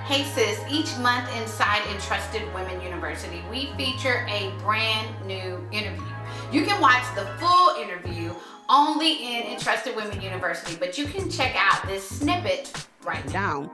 Hey sis, each month inside Entrusted Women University, we feature a brand new interview. You can watch the full interview only in Entrusted Women University, but you can check out this snippet right now. Down.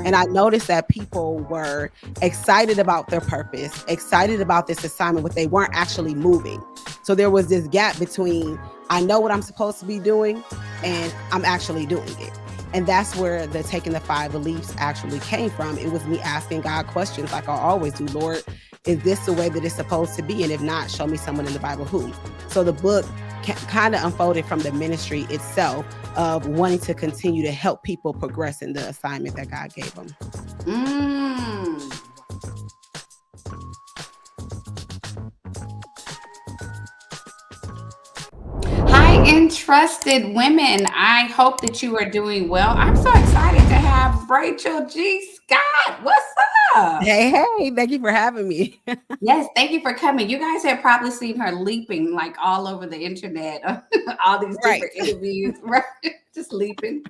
And I noticed that people were excited about their purpose, excited about this assignment, but they weren't actually moving. So there was this gap between I know what I'm supposed to be doing and I'm actually doing it. And that's where the taking the five beliefs actually came from. It was me asking God questions like I always do. Lord, is this the way that it's supposed to be? And if not, show me someone in the Bible who. So the book kind of unfolded from the ministry itself of wanting to continue to help people progress in the assignment that God gave them. Hi, Entrusted Women. I hope that you are doing well. I'm so excited to have Rachel G. Scott. What's up? Hey, thank you for having me. Yes, thank you for coming. You guys have probably seen her leaping like all over the internet, all these Right. different interviews, right? Just leaping,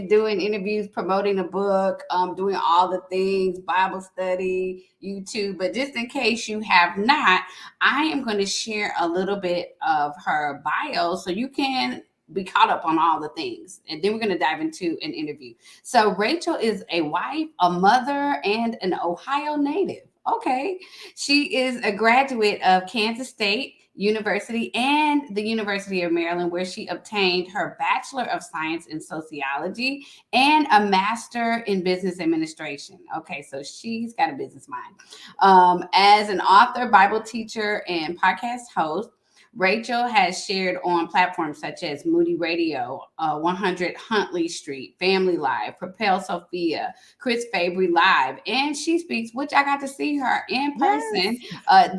doing interviews, promoting a book, doing all the things, Bible study, YouTube. But just in case you have not, I am going to share a little bit of her bio so you can be caught up on all the things. And then we're going to dive into an interview. So Rachel is a wife, a mother, and an Ohio native. Okay. She is a graduate of Kansas State University and the University of Maryland, where she obtained her Bachelor of Science in Sociology and a Master in Business Administration. Okay, so she's got a business mind. As an author, Bible teacher, and podcast host, Rachel has shared on platforms such as Moody Radio, 100 Huntley Street, Family Live, Propel Sophia, Chris Fabry Live, and she speaks, which I got to see her in person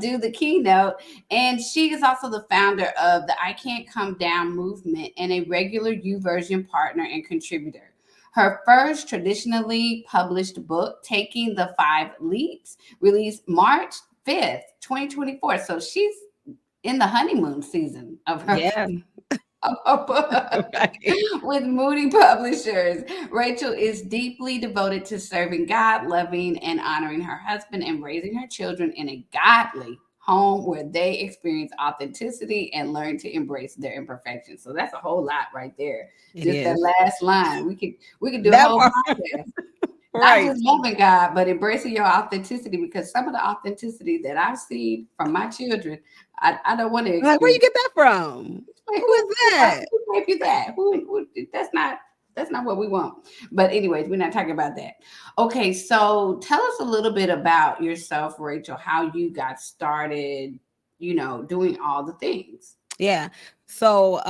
do the keynote. And she is also the founder of the I Can't Come Down movement and a regular YouVersion partner and contributor. Her first traditionally published book, Taking the Five Leaps, released March 5th, 2024. So she's in the honeymoon season of her, Yeah. of her book Right. with Moody Publishers. Rachel is deeply devoted to serving God, loving and honoring her husband, and raising her children in a godly home where they experience authenticity and learn to embrace their imperfections. So that's a whole lot right there. It Just that is. last line. We could do a That whole part. podcast. Not Right. just loving God, but embracing your authenticity, because some of the authenticity that I've seen from my children, I don't want to Like, where you experience. get that from? Like, Who is that? who gave you that? Who that's not what we want. But anyways, we're not talking about that. Okay, so tell us a little bit about yourself, Rachel, how you got started, doing all the things. Yeah. So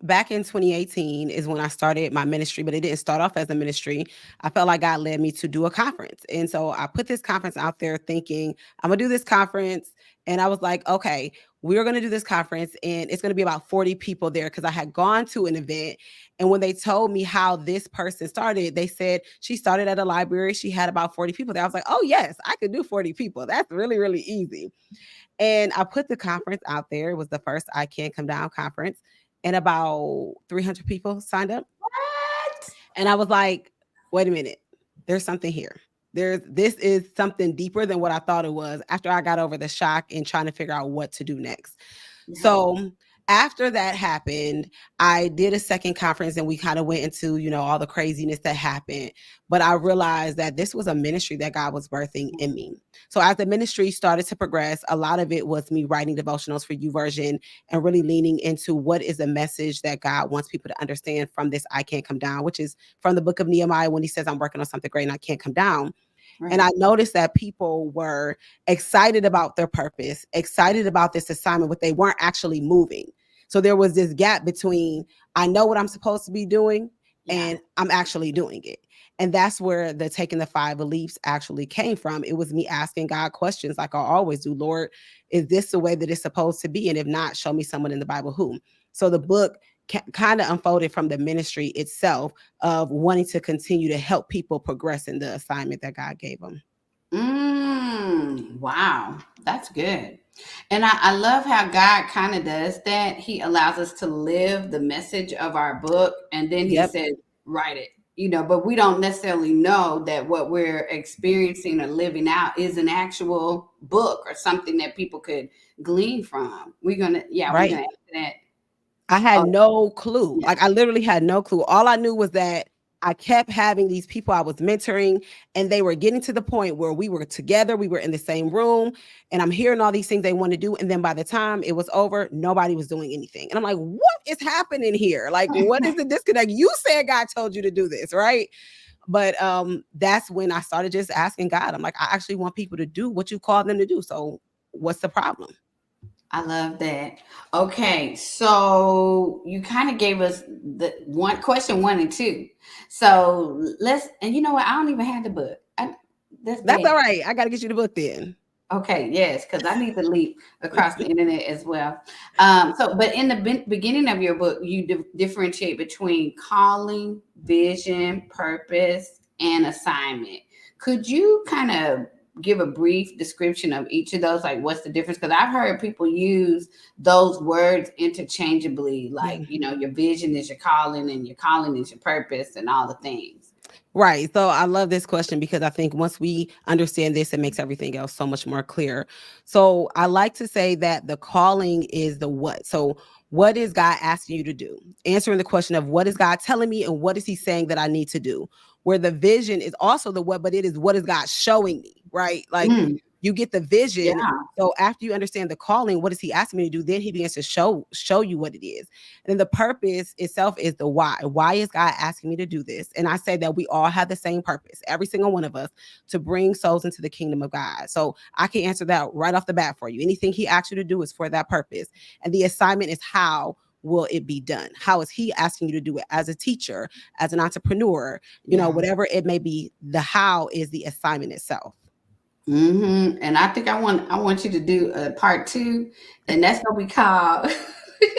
back in 2018 is when I started my ministry, but it didn't start off as a ministry. I felt like God led me to do a conference. And so I put this conference out there thinking, I'm gonna do this conference. And I was like, okay, we're gonna do this conference and it's gonna be about 40 people there because I had gone to an event. And when they told me how this person started, they said she started at a library. She had about 40 people there. I was like, oh yes, I could do 40 people. That's really, really easy. And I put the conference out there. It was the first I Can Come Down conference, and about 300 people signed up. What? And I was like, wait a minute, there's something here. This is something deeper than what I thought it was after I got over the shock and trying to figure out what to do next. Yeah. So after that happened, I did a second conference and we kind of went into, all the craziness that happened. But I realized that this was a ministry that God was birthing in me. So as the ministry started to progress, a lot of it was me writing devotionals for YouVersion and really leaning into what is the message that God wants people to understand from this I Can't Come Down, which is from the book of Nehemiah when he says, I'm working on something great and I can't come down. And Right. I noticed that people were excited about their purpose, excited about this assignment, but they weren't actually moving. So there was this gap between I know what I'm supposed to be doing Yeah. and I'm actually doing it. And that's where the taking the five beliefs actually came from. It was me asking God questions like I always do. Lord, is this the way that it's supposed to be? And if not, show me someone in the Bible who. So the book kind of unfolded from the ministry itself of wanting to continue to help people progress in the assignment that God gave them. Wow, that's good. And I love how God kind of does that. He allows us to live the message of our book, and then he Yep. said, write it. but we don't necessarily know that what we're experiencing or living out is an actual book or something that people could glean from. We're gonna Right. answer that. I had Oh, no clue. yeah. Like, I literally had no clue. All I knew was that I kept having these people I was mentoring, and they were getting to the point where we were together, we were in the same room, and I'm hearing all these things they want to do. And then by the time it was over, nobody was doing anything. And I'm like, what is happening here? Like, what is the disconnect? You said God told you to do this, right? But that's when I started just asking God. I'm like, I actually want people to do what you called them to do. So what's the problem? I love that. Okay, so you kind of gave us the one question one and two. So and you know what? I don't even have the book. That's That's bad. all right. I got to get you the book then. Okay, yes, because I need to leap across the internet as well. But in the beginning of your book, you differentiate between calling, vision, purpose, and assignment. Could you kind of give a brief description of each of those? Like, what's the difference? Because I've heard people use those words interchangeably. Yeah. Like, your vision is your calling, and your calling is your purpose, and all the things. Right. So I love this question because I think once we understand this, it makes everything else so much more clear. So I like to say that the calling is the what. So what is God asking you to do? Answering the question of what is God telling me and what is he saying that I need to do? Where the vision is also the what, but it is what is God showing me, right? Like Mm, you get the vision. yeah. So after you understand the calling, what is he asking me to do? Then he begins to show you what it is. And then the purpose itself is the why. Why is God asking me to do this? And I say that we all have the same purpose, every single one of us, to bring souls into the kingdom of God. So I can answer that right off the bat for you. Anything he asks you to do is for that purpose. And the assignment is how will it be done? How is he asking you to do it as a teacher, as an entrepreneur, Yeah. whatever it may be, the how is the assignment itself. And I think I want you to do a part two, and that's gonna be called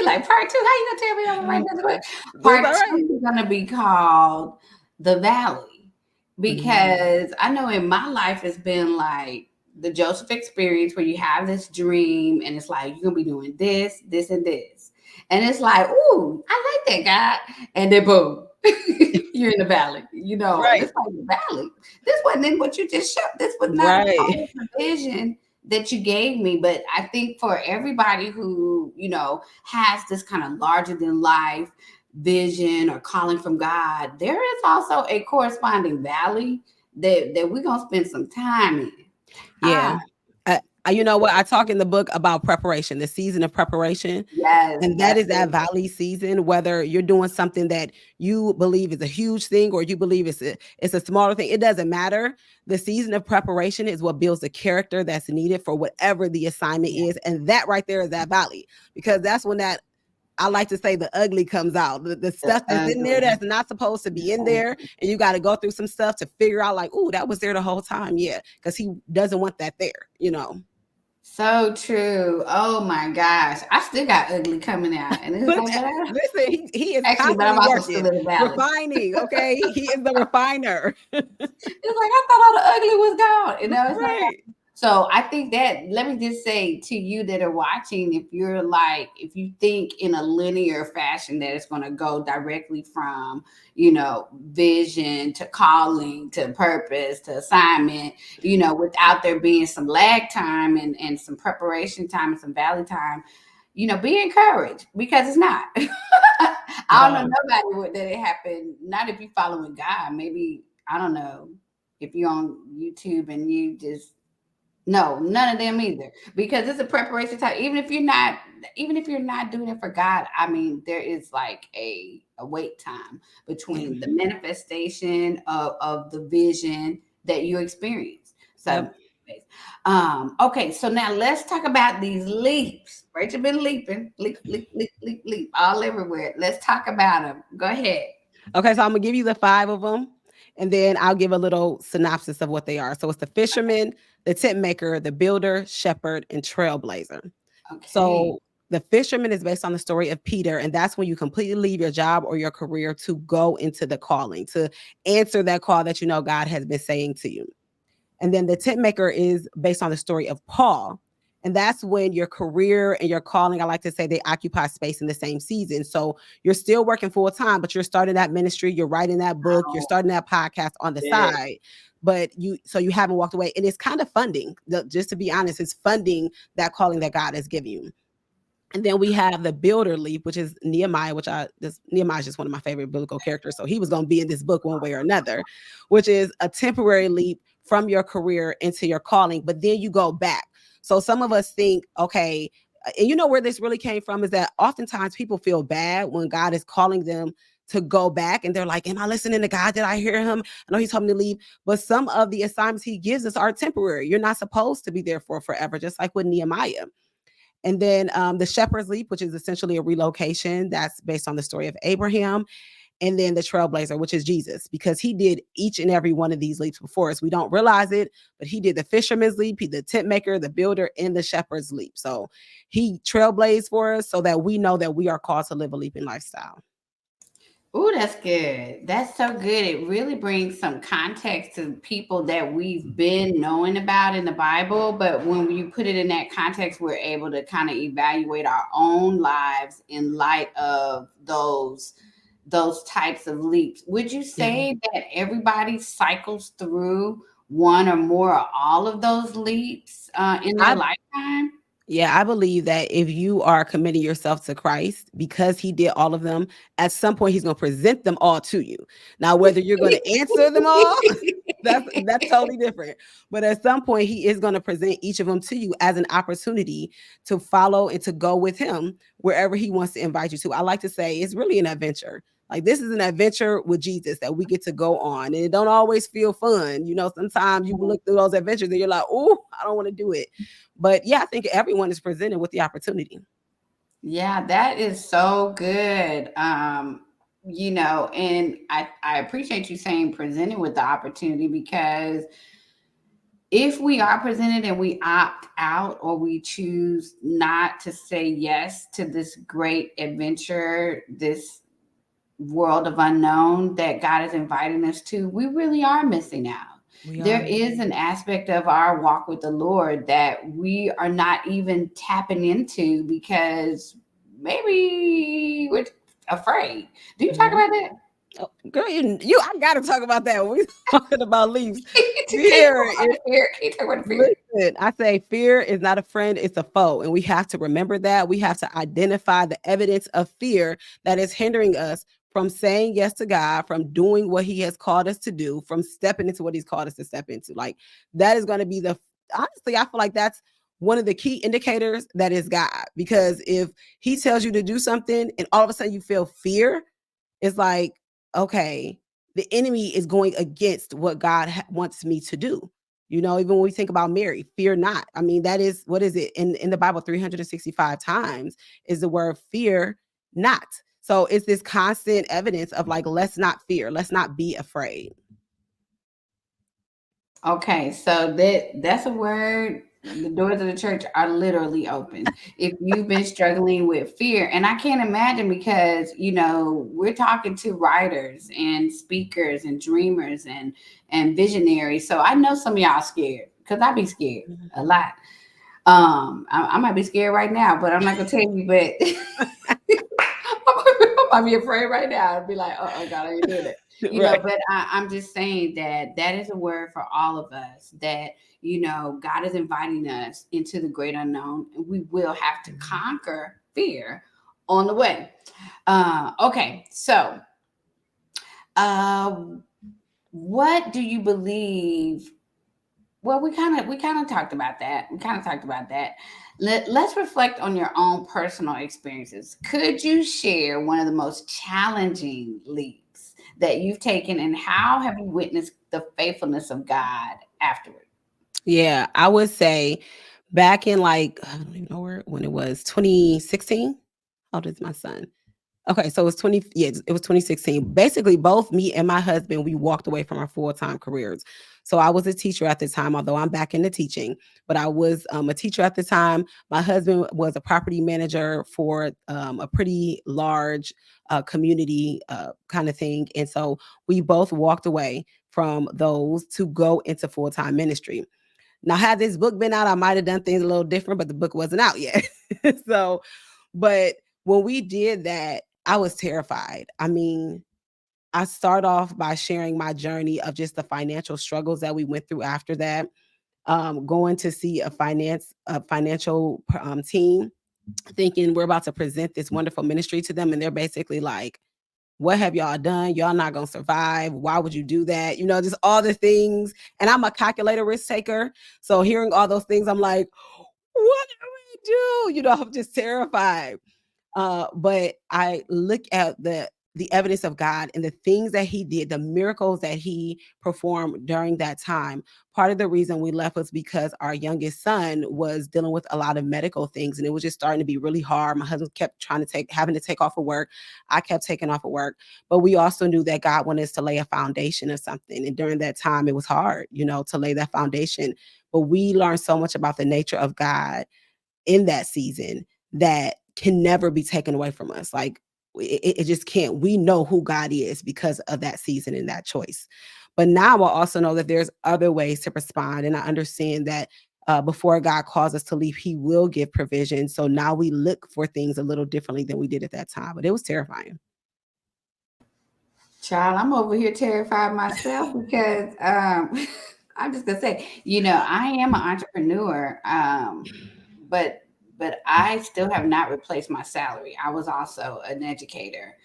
like part two. How you gonna tell me I'm gonna write this book? That's Part all two right. is gonna be called The Valley, Mhm. because I know in my life it's been like the Joseph experience where you have this dream and it's like you're gonna be doing this, this, and this, and it's like, ooh, I like that God, and then boom, you're in the valley, and Right. it's like the valley. This wasn't in what you just showed. This was not a part Right. of the vision that you gave me. But I think for everybody who, has this kind of larger than life vision or calling from God, there is also a corresponding valley that we're gonna spend some time in. Yeah. Ah, You know what? I talk in the book about preparation, the season of preparation. yes, And that that's is that it. valley season, whether you're doing something that you believe is a huge thing or you believe it's a smaller thing. It doesn't matter. The season of preparation is what builds the character that's needed for whatever the assignment Yeah, is. And that right there is that valley. Because that's when that I like to say the ugly comes out. The the stuff that's in there ugly. that's not supposed to be in there. And you got to go through some stuff to figure out, like, oh, that was there the whole time. Yeah. Because he doesn't want that there. So true. Oh my gosh. I still got ugly coming out. And it's But like, listen, he is but I'm constantly also working, still in the valley. refining. Okay, he is the refiner. It's like I thought all the ugly was gone. It's like Right. so I think that let me just say to you that are watching, if you think in a linear fashion that it's gonna go directly from, vision to calling to purpose to assignment, without there being some lag time and some preparation time and some valley time, be encouraged because it's not. At I don't know all. nobody would that it happened. Not if you following God. Maybe I don't know if you're on YouTube and you just no, none of them either. Because it's a preparation time. Even if you're not doing it for God, I mean, there is like a wait time Yeah. between the manifestation of the vision that you experience. So Yep. anyways, okay, so now let's talk about these leaps. Rachel been leaping, leap, leap, leap, leap, leap, all everywhere. Let's talk about them. Go ahead. Okay, so I'm gonna give you the five of them, and then I'll give a little synopsis of what they are. So it's the fisherman, the tent maker, the builder, shepherd, and trailblazer. Okay. So the fisherman is based on the story of Peter, and that's when you completely leave your job or your career to go into the calling, to answer that call that you know God has been saying to you. And then the tent maker is based on the story of Paul. And that's when your career and your calling, I like to say, they occupy space in the same season. So you're still working full time, but you're starting that ministry, you're writing that book, you're Oh, starting that podcast on the yeah. side. But you haven't walked away. And it's kind of funding, just to be honest, it's funding that calling that God has given you. And then we have the builder leap, which is Nehemiah, Nehemiah is just one of my favorite biblical characters. So he was going to be in this book one way or another, which is a temporary leap from your career into your calling, but then you go back. So some of us think, okay, and you know where this really came from is that oftentimes people feel bad when God is calling them to go back and they're like, am I listening to God? Did I hear him? I know he told me to leave. But some of the assignments he gives us are temporary. You're not supposed to be there for forever, just like with Nehemiah. And then the Shepherd's Leap, which is essentially a relocation that's based on the story of Abraham. And then the Trailblazer, which is Jesus, because he did each and every one of these leaps before us. We don't realize it, but he did the fisherman's leap, he the tent maker, the builder, and the shepherd's leap. So he trailblazed for us so that we know that we are called to live a leaping lifestyle. Oh, that's good. That's so good. It really brings some context to people that we've been knowing about in the Bible. But when you put it in that context, we're able to kind of evaluate our own lives in light of those types of leaps. Would you Yeah. say that everybody cycles through one or more or all of those leaps in their I lifetime? Yeah, I believe that if you are committing yourself to Christ because he did all of them, at some point he's going to present them all to you. Now, whether you're going to answer them all, that's totally different. But at some point he is going to present each of them to you as an opportunity to follow and to go with him wherever he wants to invite you to. I like to say it's really an adventure. Like this is an adventure with Jesus that we get to go on. And it don't always feel fun. You know, sometimes you look through those adventures and you're like, oh, I don't want to do it. But yeah, I think everyone is presented with the opportunity. Yeah, that is so good. And I appreciate you saying presented with the opportunity because if we are presented and we opt out or we choose not to say yes to this great adventure, this world of unknown that God is inviting us to, we really are missing out. We There are. is an aspect of our walk with the Lord that we are not even tapping into because maybe we're afraid. Do you talk Mhm. about that? Oh, girl, I gotta talk about that when we talking about leaves. Can you Fear talk is about the fear? Can you talk about the fear? Listen, I say fear is not a friend, it's a foe. And we have to remember that. We have to identify the evidence of fear that is hindering us from saying yes to God, from doing what He has called us to do, from stepping into what He's called us to step into. Like that is going to be honestly, I feel like that's one of the key indicators that is God. Because if He tells you to do something and all of a sudden you feel fear, it's like, okay, the enemy is going against what God wants me to do. You know, even when we think about Mary, fear not. I mean, that is what is it in the Bible 365 times is the word fear not. So it's this constant evidence of like, let's not fear, let's not be afraid. Okay, so that's a word. The doors of the church are literally open. If you've been struggling with fear, and I can't imagine because we're talking to writers and speakers and dreamers and visionaries. So I know some of y'all scared because I be scared a Mhm. lot. I might be scared right now, but I'm not gonna tell you. But I might be afraid right now. I'd be like, God, I ain't doing it. Right. But I'm just saying that that is a word for all of us that, God is inviting us into the great unknown. And we will have to Mhm. conquer fear on the way. Okay. So, uh, what do you believe? Well, we kind of talked about that. We kind of talked about that. Let's reflect on your own personal experiences. Could you share one of the most challenging leaps that you've taken, and how have you witnessed the faithfulness of God afterward? Yeah, I would say back in like, I don't even know when it was 2016. How old is my son? Okay, so it was 2016. Basically, both me and my husband, we walked away from our full-time careers. So I was a teacher at the time, although I'm back into teaching, but I was a teacher at the time. My husband was a property manager for a pretty large community kind of thing. And so we both walked away from those to go into full-time ministry. Now, had this book been out, I might have done things a little different, but the book wasn't out yet. So, but when we did that, I was terrified. I mean, I start off by sharing my journey of just the financial struggles that we went through after that. Going to see a financial team, thinking we're about to present this wonderful ministry to them, and they're basically like, "What have y'all done? Y'all not gonna survive. Why would you do that?" You know, just all the things. And I'm a calculator risk taker, so hearing all those things, I'm like, "What do we do?" You know, I'm just terrified. But I look at the evidence of God and the things that He did, the miracles that He performed during that time. Part of the reason we left was because our youngest son was dealing with a lot of medical things, and it was just starting to be really hard. My husband kept having to take off of work. I kept taking off of work, but we also knew that God wanted us to lay a foundation of something. And during that time, it was hard, you know, to lay that foundation. But we learned so much about the nature of God in that season that can never be taken away from us. Like it just can't. We know who God is because of that season and that choice. But now I also know that there's other ways to respond, and I understand that before God calls us to leave, He will give provision. So now we look for things a little differently than we did at that time. But it was terrifying. Child, I'm over here terrified myself because I'm just gonna say, I am an entrepreneur, but I still have not replaced my salary. I was also an educator,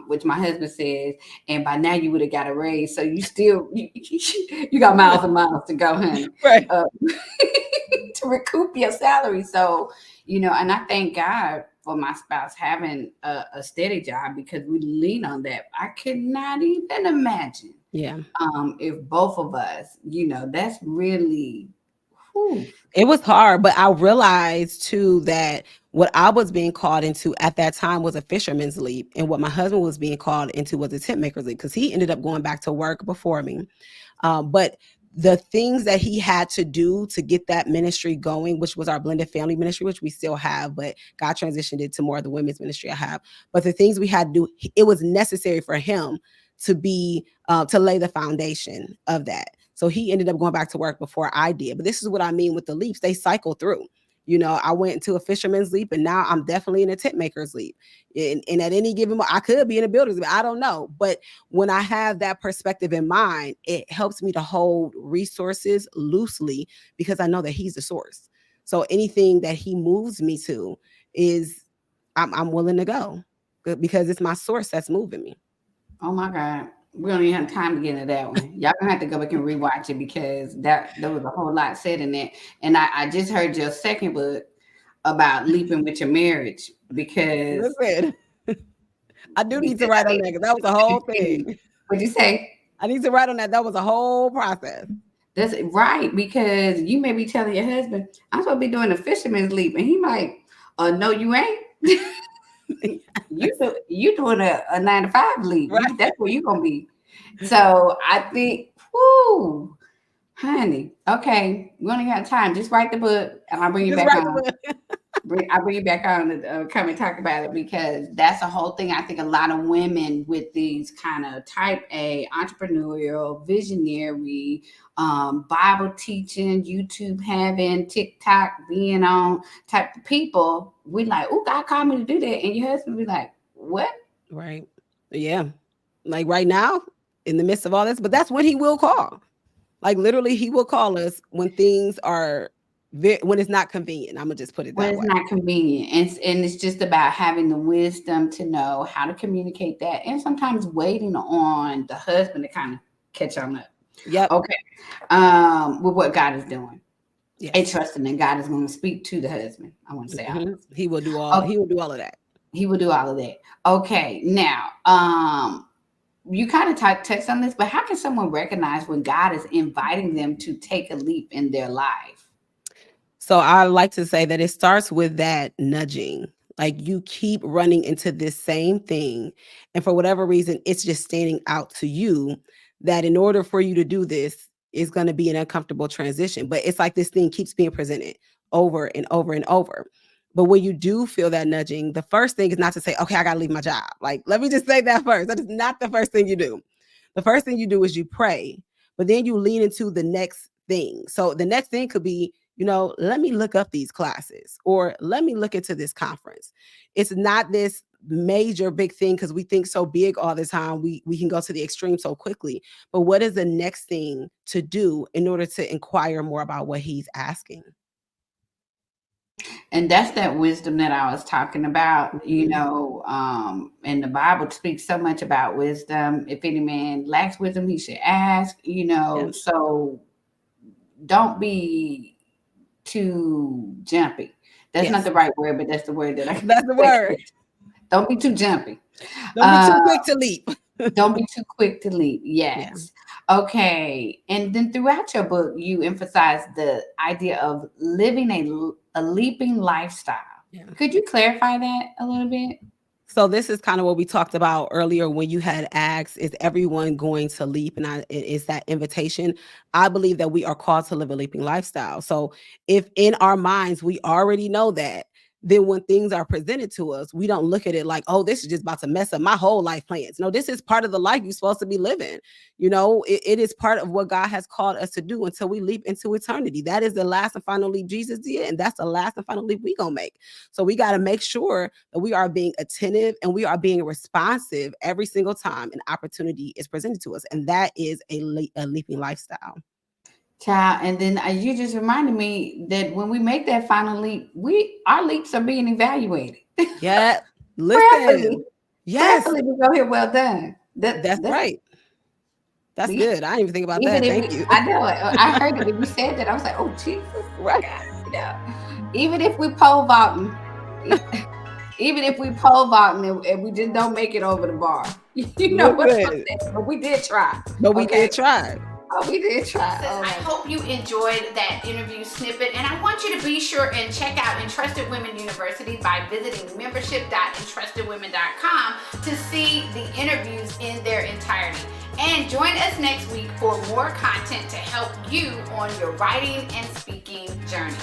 which my husband says, and by now you would have got a raise. So you still you got miles and miles to go, honey, Right. to recoup your salary. So and I thank God for my spouse having a steady job because we lean on that. I could not even imagine Yeah. if both of us, that's really, whew. It was hard, but I realized too that what I was being called into at that time was a fisherman's leap, and what my husband was being called into was a tent maker's leap because he ended up going back to work before me. But the things that he had to do to get that ministry going, which was our blended family ministry, which we still have, but God transitioned it to more of the women's ministry I have. But the things we had to do, it was necessary for him to lay the foundation of that. So he ended up going back to work before I did. But this is what I mean with the leaps. They cycle through. You know, I went into a fisherman's leap and now I'm definitely in a tent maker's leap. And at any given moment, I could be in a builder's leap. I don't know. But when I have that perspective in mind, it helps me to hold resources loosely because I know that He's the source. So anything that He moves me to is I'm willing to go because it's my source that's moving me. Oh my God. We don't even have time to get into that one. Y'all gonna have to go back and rewatch it because that there was a whole lot said in it. And I just heard your second book about leaping with your marriage because Listen, I do need to because write I on that because that was a whole thing. think what'd you say? I need to write on that. That was a whole process. That's right, because you may be telling your husband, I'm supposed to be doing a fisherman's leap, and he might, no, you ain't. You doing a 9 to 5 leap. Right. That's where you gonna be. So I think, whoo, honey. Okay, we only got time. Just write the book, and I'll bring you Just back write on. the book. I'll bring you back on to come and talk about it because that's a whole thing. I think a lot of women with these kind of type A, entrepreneurial, visionary, Bible teaching, YouTube having, TikTok being on type of people, we like, oh, God called me to do that. And your husband be like, what? Right. Yeah. Like right now, in the midst of all this, but that's when He will call. Like literally, He will call us when things are when it's not convenient. I'm gonna just put it When that it's way. not convenient. And it's just about having the wisdom to know how to communicate that. And sometimes waiting on the husband to kind of catch on up. Yep. Okay. With what God is doing and Yes. trusting that God is going to speak to the husband. I want to say our husband. He will do all. Oh, He will do all of that. he will do all of that. Okay, now, you kind of text on this, but how can someone recognize when God is inviting them to take a leap in their life? So I like to say that it starts with that nudging. Like you keep running into this same thing. And for whatever reason, it's just standing out to you that in order for you to do this, is going to be an uncomfortable transition. But it's like this thing keeps being presented over and over and over. But when you do feel that nudging, the first thing is not to say, okay, I got to leave my job. Like, let me just say that first. That is not the first thing you do. The first thing you do is you pray, but then you lean into the next thing. So the next thing could be, let me look up these classes or let me look into this conference. It's not this major big thing because we think so big all the time. We can go to the extreme so quickly. But what is the next thing to do in order to inquire more about what he's asking? And that's that wisdom that I was talking about, Mhm. and the Bible speaks so much about wisdom. If any man lacks wisdom, he should ask, Yeah. so don't be too jumpy. That's not Yes. the right word, but that's the word that I That's the that word. don't be too jumpy. Don't be Uh, too quick to leap. don't be too quick to leap. Yeah. Yes. Okay. And then throughout your book, you emphasize the idea of living a leaping lifestyle. Yeah. Could you clarify that a little bit? So this is kind of what we talked about earlier when you had asked, is everyone going to leap? And is that invitation? I believe that we are called to live a leaping lifestyle. So if in our minds we already know that, then when things are presented to us, we don't look at it like, oh, this is just about to mess up my whole life plans. No, this is part of the life you're supposed to be living. It is part of what God has called us to do until we leap into eternity. That is the last and final leap Jesus did. And that's the last and final leap we gonna make. So we got to make sure that we are being attentive and we are being responsive every single time an opportunity is presented to us. And that is a leaping lifestyle. Child, and then you just reminded me that when we make that final leap, our leaps are being evaluated. Yeah. Prayerfully, Listen. Yes. prayerfully, we go here. Well done. That's That's right. That's we, good. I didn't even think about even that. if Thank you. I know it. I heard it when you said that. I was like, oh Jesus, Right. God, even if we pole vaulting, e- even if we pole vaulting and we just don't make it over the bar, you know what I'm Listen. saying? But we did try. But we Okay. did try. Oh, we did try. Oh, I hope you enjoyed that interview snippet, and I want you to be sure and check out Entrusted Women University by visiting membership.entrustedwomen.com to see the interviews in their entirety. And join us next week for more content to help you on your writing and speaking journey.